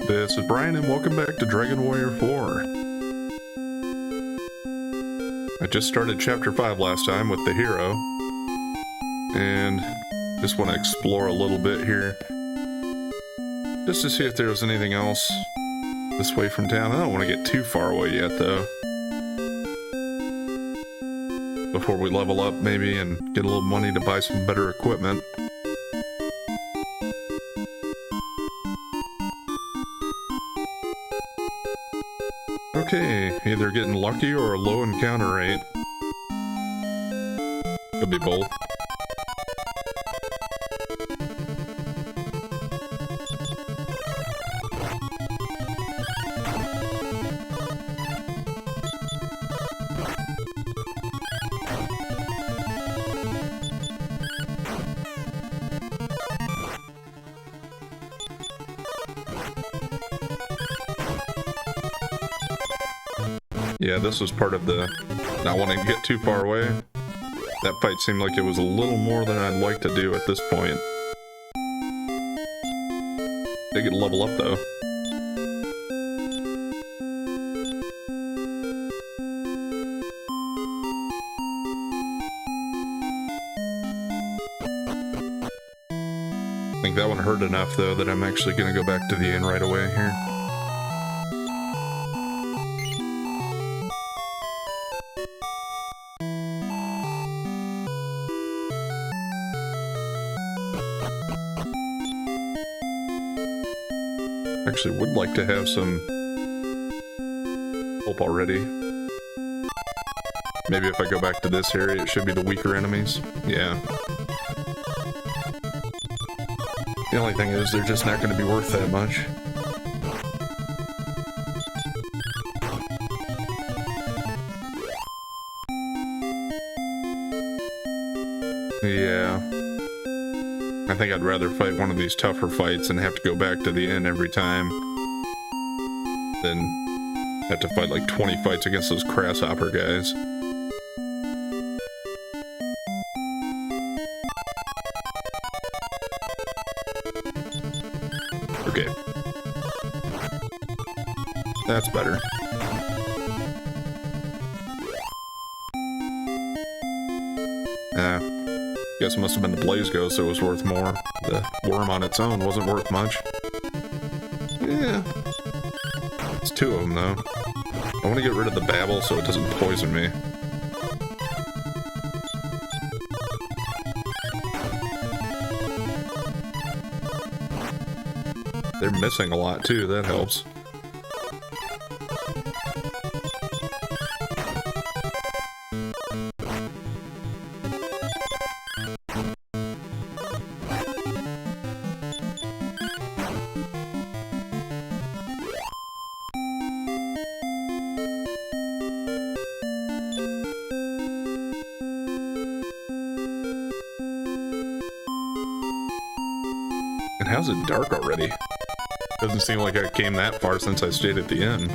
This is Brian, and welcome back to Dragon Warrior 4. I just started Chapter 5 last time with the hero, and just want to explore a little bit here, just to see if there was anything else this way from town. I don't want to get too far away yet, though, before we level up, maybe, and get a little money to buy some better equipment. Okay, either getting lucky or a low encounter rate. Could be both. Yeah, this was part of the not wanting to get too far away. That fight seemed like it was a little more than I'd like to do at this point. They get to level up, though. I think that one hurt enough, though, that I'm actually going to go back to the inn right away here. Actually would like to have some hope already. Maybe if I go back to this area, it should be the weaker enemies. Yeah. The only thing is, they're just not going to be worth that much. Yeah. I think I'd rather fight one of these tougher fights and have to go back to the inn every time than have to fight like 20 fights against those Grasshopper guys. Okay. That's better. Guess it must have been the Blaze Ghost that was worth more. The worm on its own wasn't worth much. Yeah. It's two of them, though. I want to get rid of the Babble so it doesn't poison me. They're missing a lot, too. That helps. And how's it dark already? Doesn't seem like I came that far since I stayed at the inn.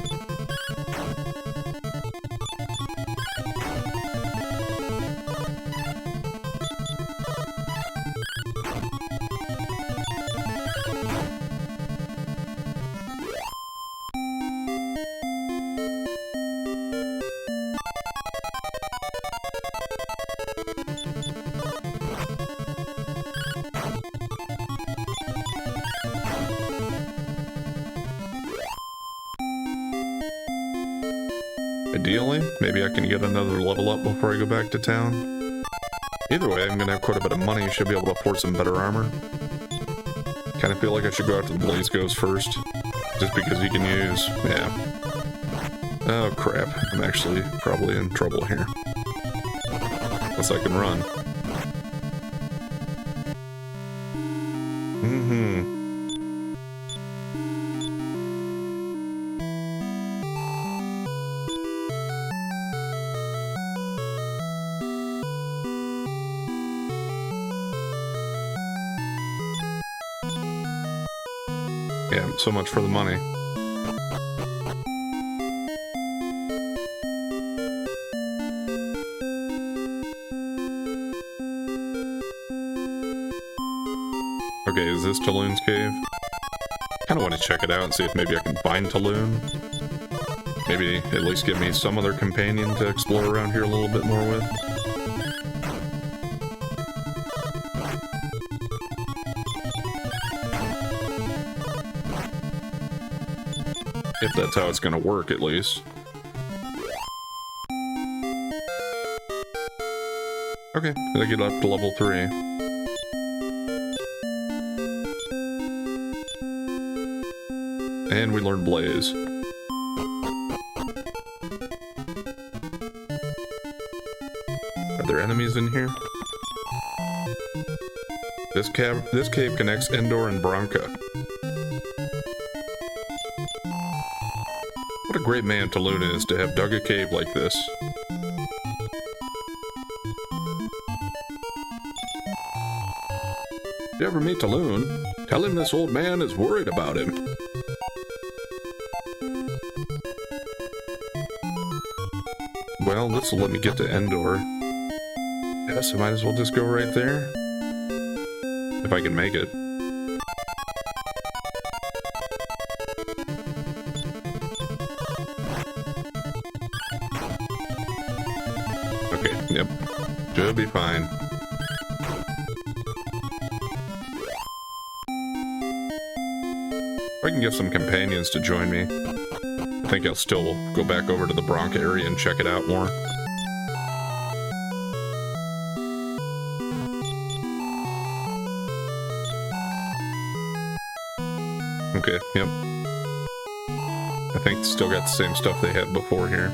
Ideally, maybe I can get another level up before I go back to town. Either way, I'm gonna have quite a bit of money, should be able to afford some better armor. Kinda feel like I should go after the Blaze Ghost first, just because he can use, yeah. Oh crap, I'm actually probably in trouble here. Unless I can run. Yeah, so much for the money. Okay, is this Talon's cave? Kind of want to check it out and see if maybe I can find Taloon. Maybe at least give me some other companion to explore around here a little bit more with. If that's how it's going to work, at least. Okay, I get up to level 3. And we learn Blaze. Are there enemies in here? This cave connects Endor and Branca. What a great man Taloon is to have dug a cave like this. If you ever meet Taloon, tell him this old man is worried about him. Well, this will let me get to Endor. Yes, I might as well just go right there. If I can make it. Okay, yep. Should be fine. I can get some companions to join me. I think I'll still go back over to the Branca area and check it out more. Okay, yep. I think still got the same stuff they had before here.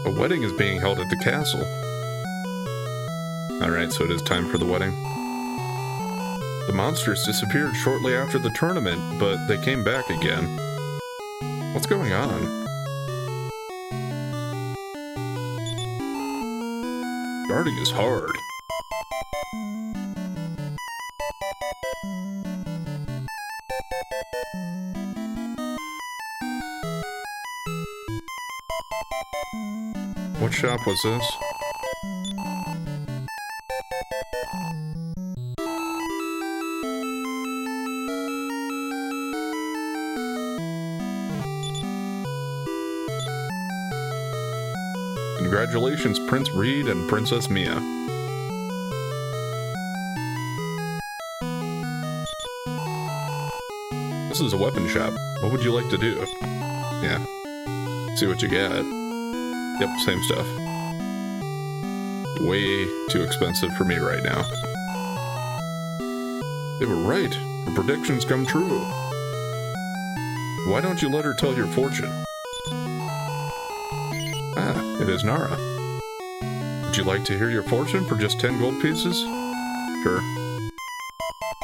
A wedding is being held at the castle. Alright, so it is time for the wedding. The monsters disappeared shortly after the tournament, but they came back again. What's going on? Guarding is hard. What shop was this? Congratulations, Prince Reed and Princess Mia. This is a weapon shop. What would you like to do? Yeah. See what you got. Yep, same stuff. Way too expensive for me right now. They were right. Her predictions come true. Why don't you let her tell your fortune? Ah, it is Nara. Would you like to hear your fortune for just 10 gold pieces? Sure.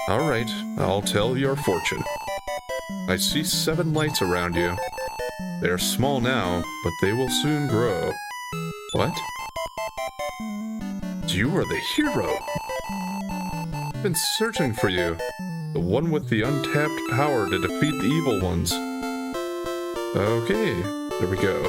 Alright, I'll tell your fortune. I see 7 lights around you. They are small now, but they will soon grow. What? You are the hero! I've been searching for you. The one with the untapped power to defeat the evil ones. Okay, there we go.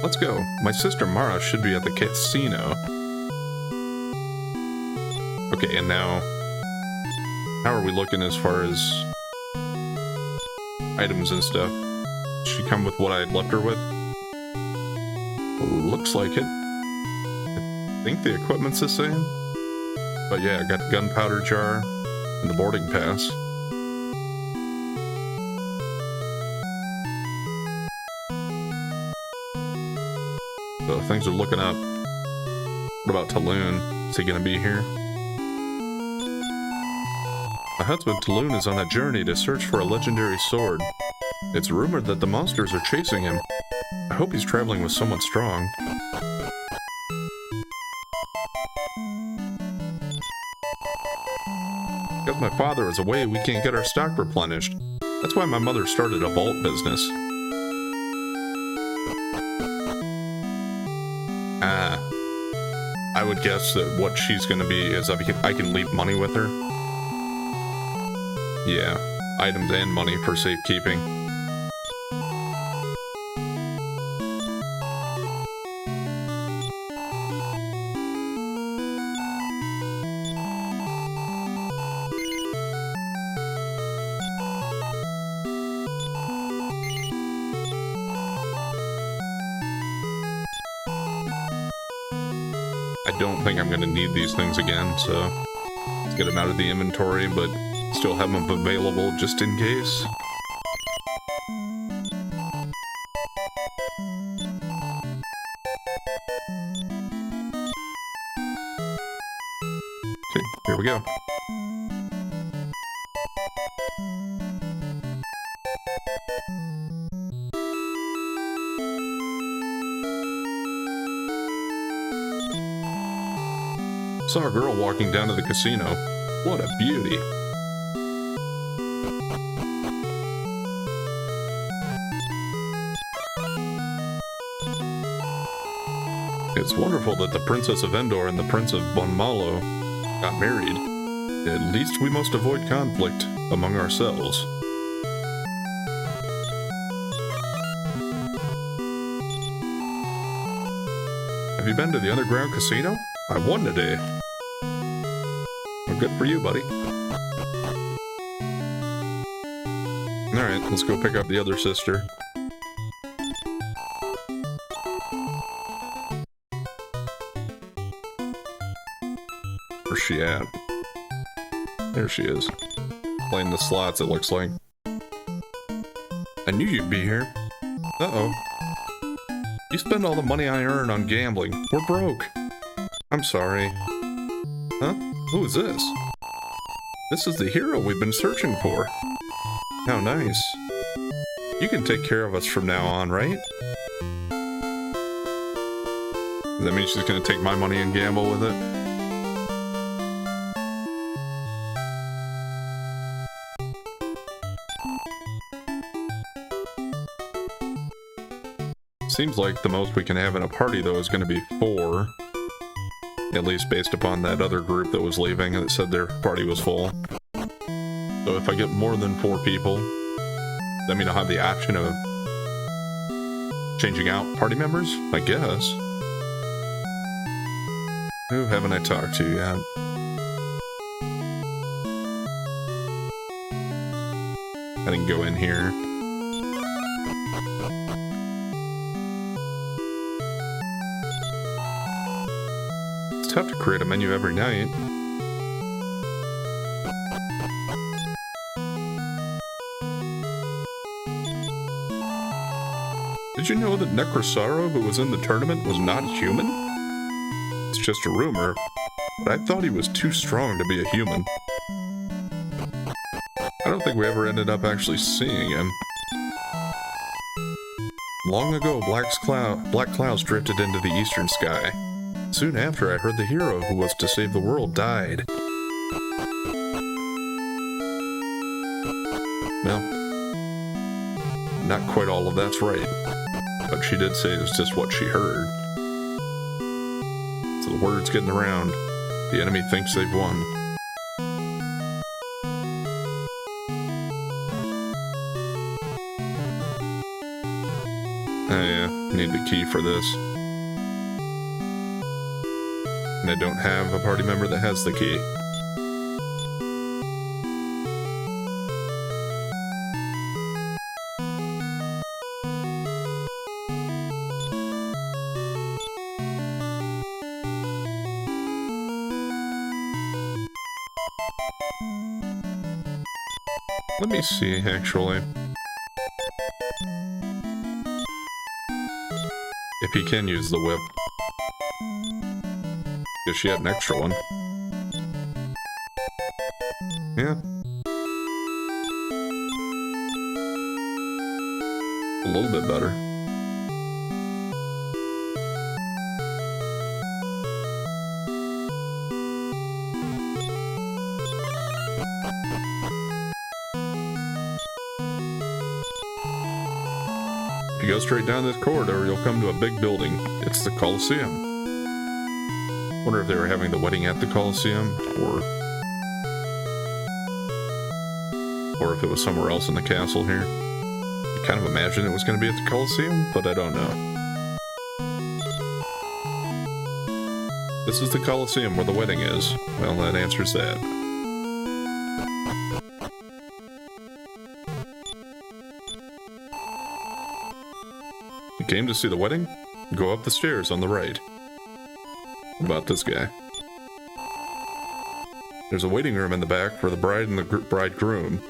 Let's go. My sister Mara should be at the casino. Okay, and now... how are we looking as far as... items and stuff? Did she come with what I had left her with? Looks like it. I think the equipment's the same. But yeah, I got the gunpowder jar and the boarding pass. So things are looking up. What about Taloon? Is he gonna be here? My husband Taloon is on a journey to search for a legendary sword. It's rumored that the monsters are chasing him. I hope he's traveling with someone strong. Because my father is away, we can't get our stock replenished. That's why my mother started a vault business. I would guess that what she's gonna be is I can leave money with her. Yeah, items and money for safekeeping. I don't think I'm going to need these things again, so let's get them out of the inventory, but still have them available just in case. Okay, here we go. Saw a girl walking down to the casino. What a beauty. It's wonderful that the Princess of Endor and the Prince of Bonmalo got married. At least we must avoid conflict among ourselves. Have you been to the underground casino? I won today. Well, good for you, buddy. Alright, let's go pick up the other sister. Where's she at? There she is. Playing the slots, it looks like. I knew you'd be here. Uh-oh. You spend all the money I earn on gambling. We're broke. I'm sorry. Huh? Who is this? This is the hero we've been searching for. How nice. You can take care of us from now on, right? Does that mean she's gonna take my money and gamble with it? Seems like the most we can have in a party, though, is going to be 4. At least based upon that other group that was leaving that said their party was full. So if I get more than 4 people, that mean I'll have the option of changing out party members, I guess. Who haven't I talked to yet? I didn't go in here. It's tough to create a menu every night. Did you know that Necrosaro, who was in the tournament, was not human? It's just a rumor, but I thought he was too strong to be a human. I don't think we ever ended up actually seeing him. Long ago, black clouds drifted into the eastern sky. Soon after, I heard the hero who was to save the world died. Well, not quite all of that's right, but she did say it's just what she heard. So the word's getting around. The enemy thinks they've won. Oh yeah, need the key for this. And I don't have a party member that has the key. Let me see, actually. If he can use the whip. Because she had an extra one. Yeah. A little bit better. If you go straight down this corridor, you'll come to a big building. It's the Colosseum. Wonder if they were having the wedding at the Colosseum, or if it was somewhere else in the castle here. I kind of imagined it was going to be at the Colosseum, but I don't know. This is the Colosseum where the wedding is. Well, that answers that. You came to see the wedding? Go up the stairs on the right. about this guy. There's a waiting room in the back for the bride and the bridegroom.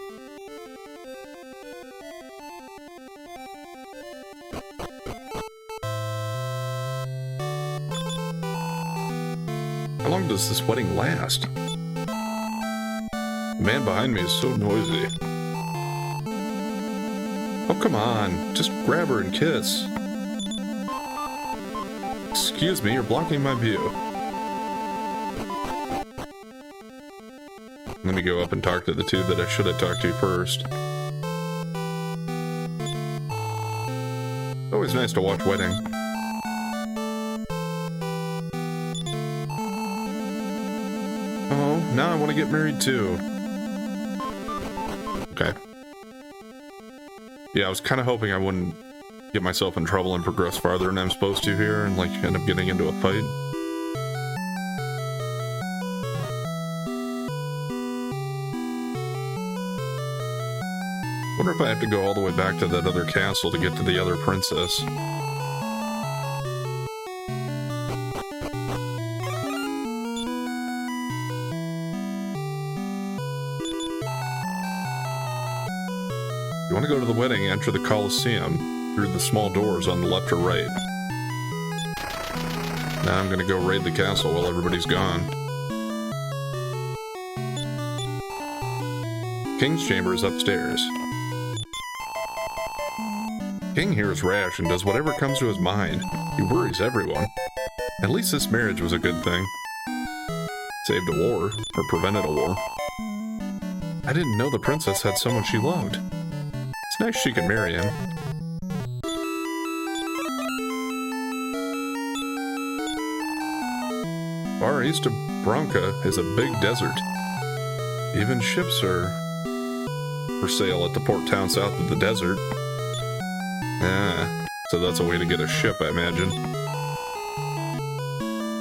How long does this wedding last? The man behind me is so noisy. Oh, come on. Just grab her and kiss. Excuse me, you're blocking my view. Let me go up and talk to the two that I should have talked to first. Always nice to watch wedding. Oh, now I want to get married too. Okay. Yeah, I was kind of hoping I wouldn't get myself in trouble and progress farther than I'm supposed to here and, like, end up getting into a fight. Wonder if I have to go all the way back to that other castle to get to the other princess. You want to go to the wedding, enter the Colosseum through the small doors on the left or right. Now I'm gonna go raid the castle while everybody's gone. King's chamber is upstairs. King here is rash and does whatever comes to his mind. He worries everyone. At least this marriage was a good thing. Saved a war, or prevented a war. I didn't know the princess had someone she loved. It's nice she could marry him. Far east of Branca is a big desert. Even ships are for sale at the port town south of the desert. So that's a way to get a ship, I imagine.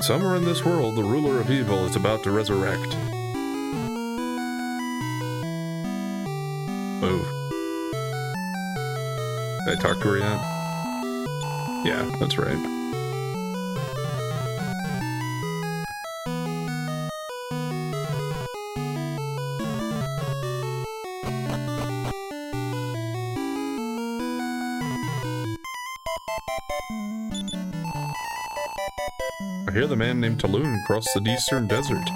Somewhere in this world, the ruler of evil is about to resurrect. Move. Did I talk to her yet? Yeah, that's right. I hear the man named Talon crossed the eastern desert.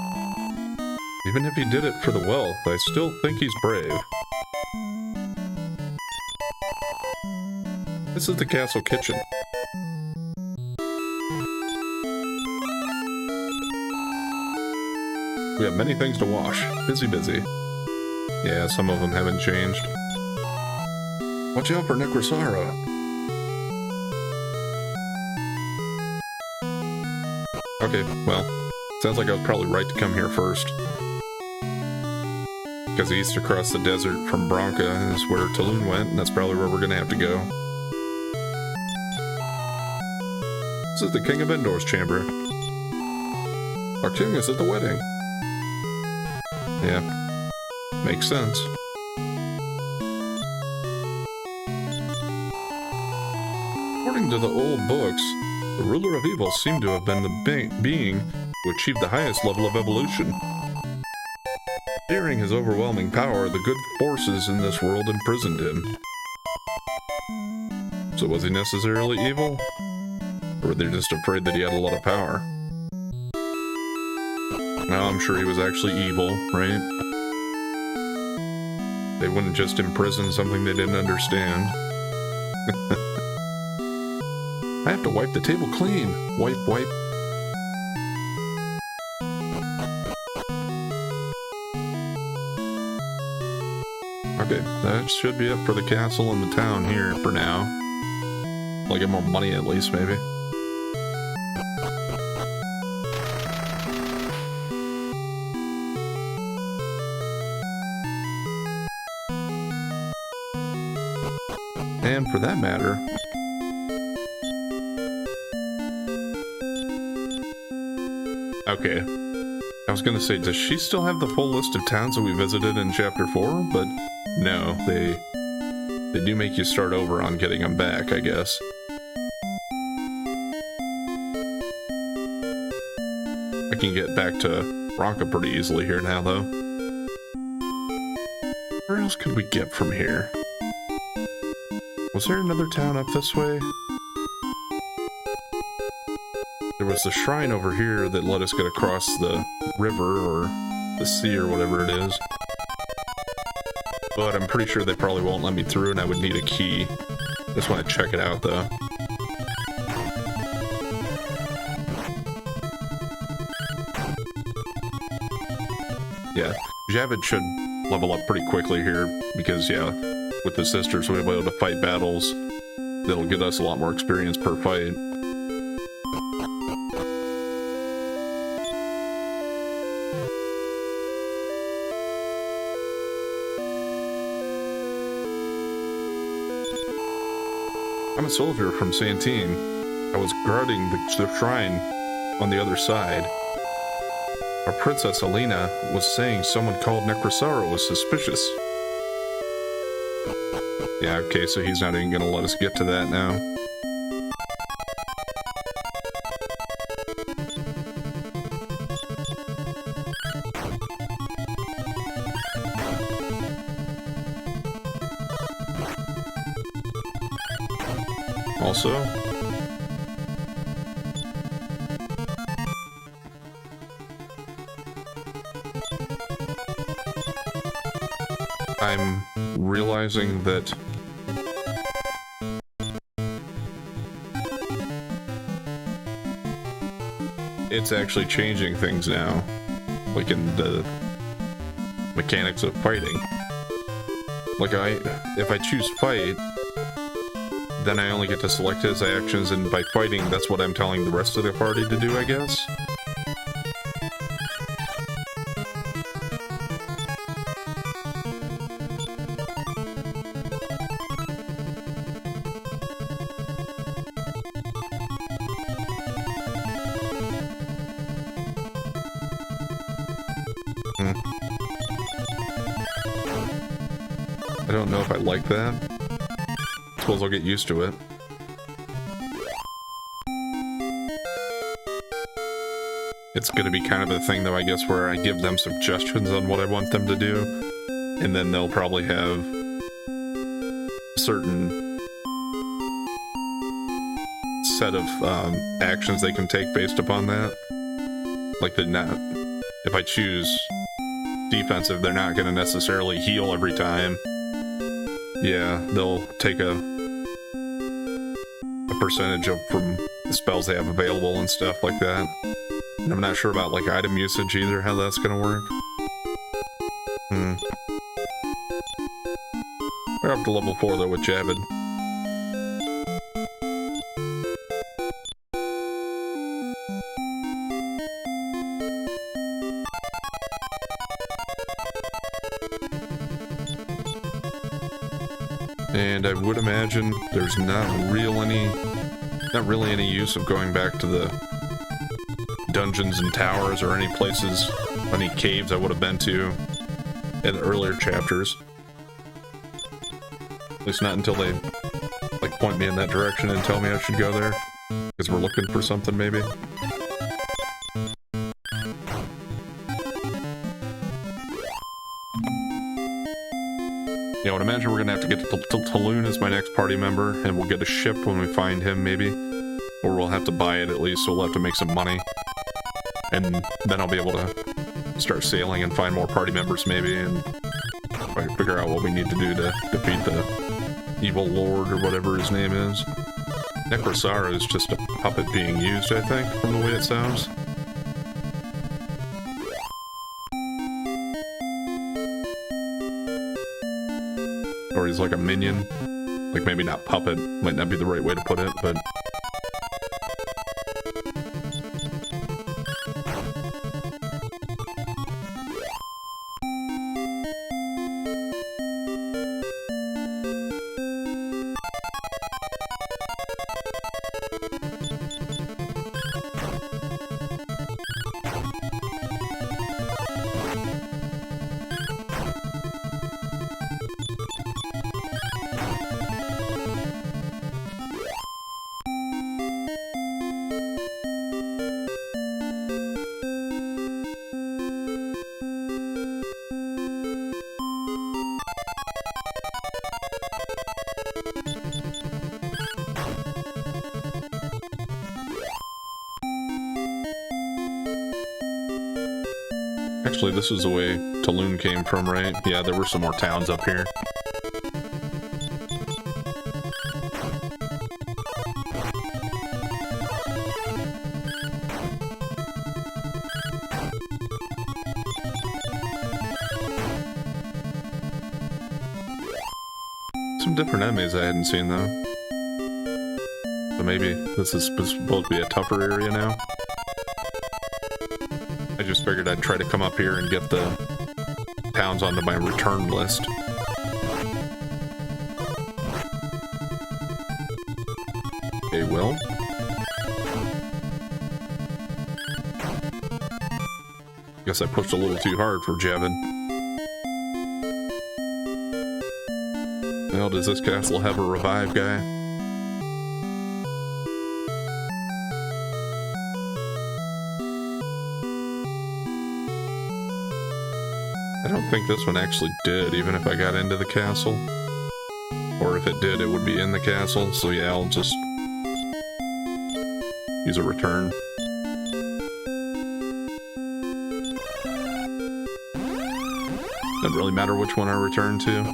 Even if he did it for the wealth, I still think he's brave. This is the castle kitchen. We have many things to wash. Busy, busy. Yeah, some of them haven't changed. Watch out for Necrosara. Okay, well, sounds like I was probably right to come here first. Because east across the desert from Branca is where Talon went, and that's probably where we're going to have to go. This is the King of Endor's chamber. Our king is at the wedding. Yeah, makes sense. According to the old books, the ruler of evil seemed to have been the being who achieved the highest level of evolution. Fearing his overwhelming power, the good forces in this world imprisoned him. So was he necessarily evil? Or were they just afraid that he had a lot of power? No, I'm sure he was actually evil, right? They wouldn't just imprison something they didn't understand. I have to wipe the table clean. Wipe, wipe. Okay, that should be it for the castle and the town here for now. I'll get more money at least, maybe. And for that matter, okay, I was gonna say, does she still have the full list of towns that we visited in Chapter 4? But no, they do make you start over on getting them back, I guess. can get back to Bronca pretty easily here now, though. Where else could we get from here? Was there another town up this way? There was the shrine over here that let us get across the river or the sea or whatever it is. But I'm pretty sure they probably won't let me through and I would need a key. Just want to check it out though. Yeah, Javid should level up pretty quickly here because, yeah, with the sisters we'll be able to fight battles that'll get us a lot more experience per fight. I'm a soldier from Santine. I was guarding the shrine on the other side. Our Princess Alina was saying someone called Necrosaro was suspicious. Yeah, okay, so he's not even gonna let us get to that now. Also, I'm realizing that it's actually changing things now, like in the mechanics of fighting. Like if I choose fight, then I only get to select his actions, and by fighting, that's what I'm telling the rest of the party to do, I guess. I don't know if I like that. Suppose I'll get used to it. It's gonna be kind of a thing though, I guess, where I give them suggestions on what I want them to do, and then they'll probably have certain set of actions they can take based upon that. Like if I choose defensive, they're not gonna necessarily heal every time. Yeah, they'll take a percentage from the spells they have available and stuff like that. And I'm not sure about like item usage either, how that's gonna work. We're up to level 4 though with Javid. And I would imagine there's not really any use of going back to the dungeons and towers or any places, any caves I would have been to in the earlier chapters. At least not until they like point me in that direction and tell me I should go there, because we're looking for something maybe. Yeah, I would imagine we're gonna have to get to Tulun as my next party member, and we'll get a ship when we find him, maybe. Or we'll have to buy it at least, so we'll have to make some money. And then I'll be able to start sailing and find more party members, maybe, and figure out what we need to do to defeat the evil lord, or whatever his name is. Necrosaro is just a puppet being used, I think, from the way it sounds. Or he's like a minion. Like, maybe not puppet, might not be the right way to put it, but... Actually, this is the way Taloon came from, right? Yeah, there were some more towns up here. Some different enemies I hadn't seen, though. So maybe this is supposed to be a tougher area now. I just figured I'd try to come up here and get the towns onto my return list. Okay, well. Guess I pushed a little too hard for Jevin. Well, does this castle have a revive guy? I don't think this one actually did, even if I got into the castle. Or if it did, it would be in the castle. So yeah, I'll just use a return. Doesn't really matter which one I return to.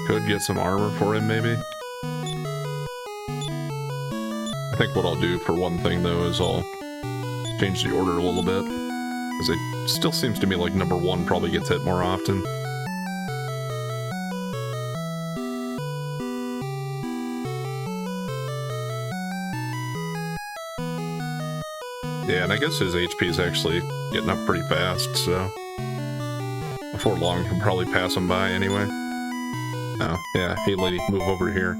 Could get some armor for him, maybe. I think what I'll do for one thing, though, is I'll change the order a little bit. Because it still seems to me like number 1 probably gets hit more often. Yeah, and I guess his HP is actually getting up pretty fast, so before long he'll probably pass him by anyway. Oh, yeah, hey lady, move over here.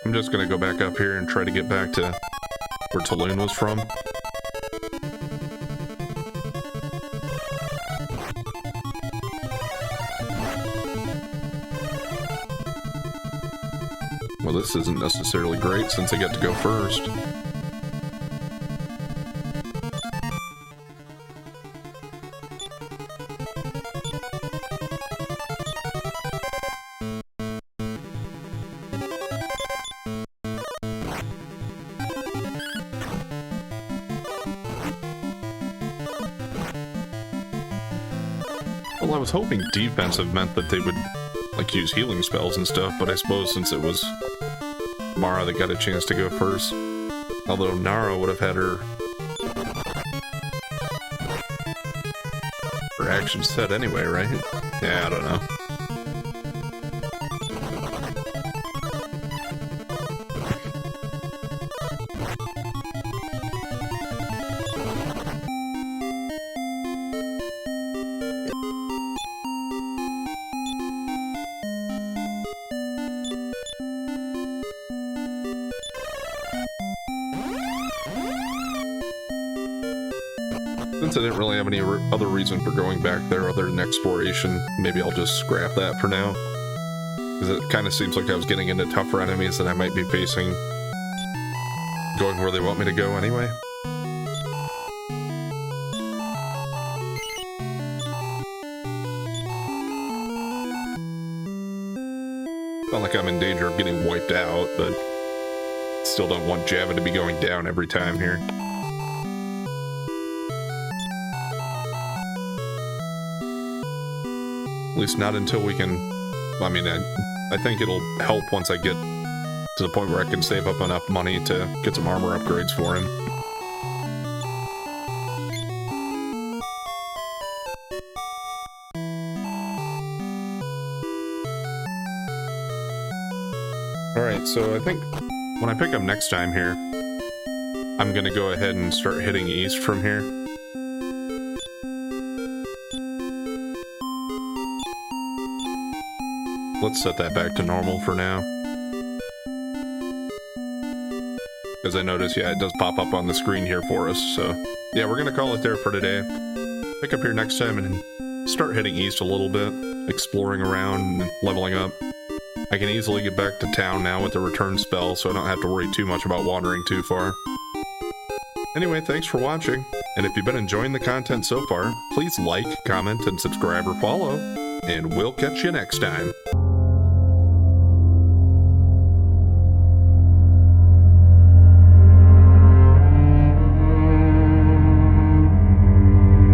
I'm just gonna go back up here and try to get back to where Taloon was from. Well, this isn't necessarily great since I get to go first. Well, I was hoping defensive meant that they would, like, use healing spells and stuff, but I suppose since it was Mara that got a chance to go first. Although Nara would have had her action set anyway, right? Yeah, I don't know. Since I didn't really have any other reason for going back there other than exploration, maybe I'll just scrap that for now. Because it kind of seems like I was getting into tougher enemies that I might be facing going where they want me to go anyway. Not like I'm in danger of getting wiped out, but still don't want Java to be going down every time here. At least not until we can... I mean, I think it'll help once I get to the point where I can save up enough money to get some armor upgrades for him. Alright, so I think when I pick up next time here, I'm gonna go ahead and start heading east from here. Let's set that back to normal for now. Because I notice, yeah, it does pop up on the screen here for us, so... Yeah, we're gonna call it there for today. Pick up here next time and start heading east a little bit, exploring around and leveling up. I can easily get back to town now with the return spell, so I don't have to worry too much about wandering too far. Anyway, thanks for watching, and if you've been enjoying the content so far, please like, comment, and subscribe or follow, and we'll catch you next time.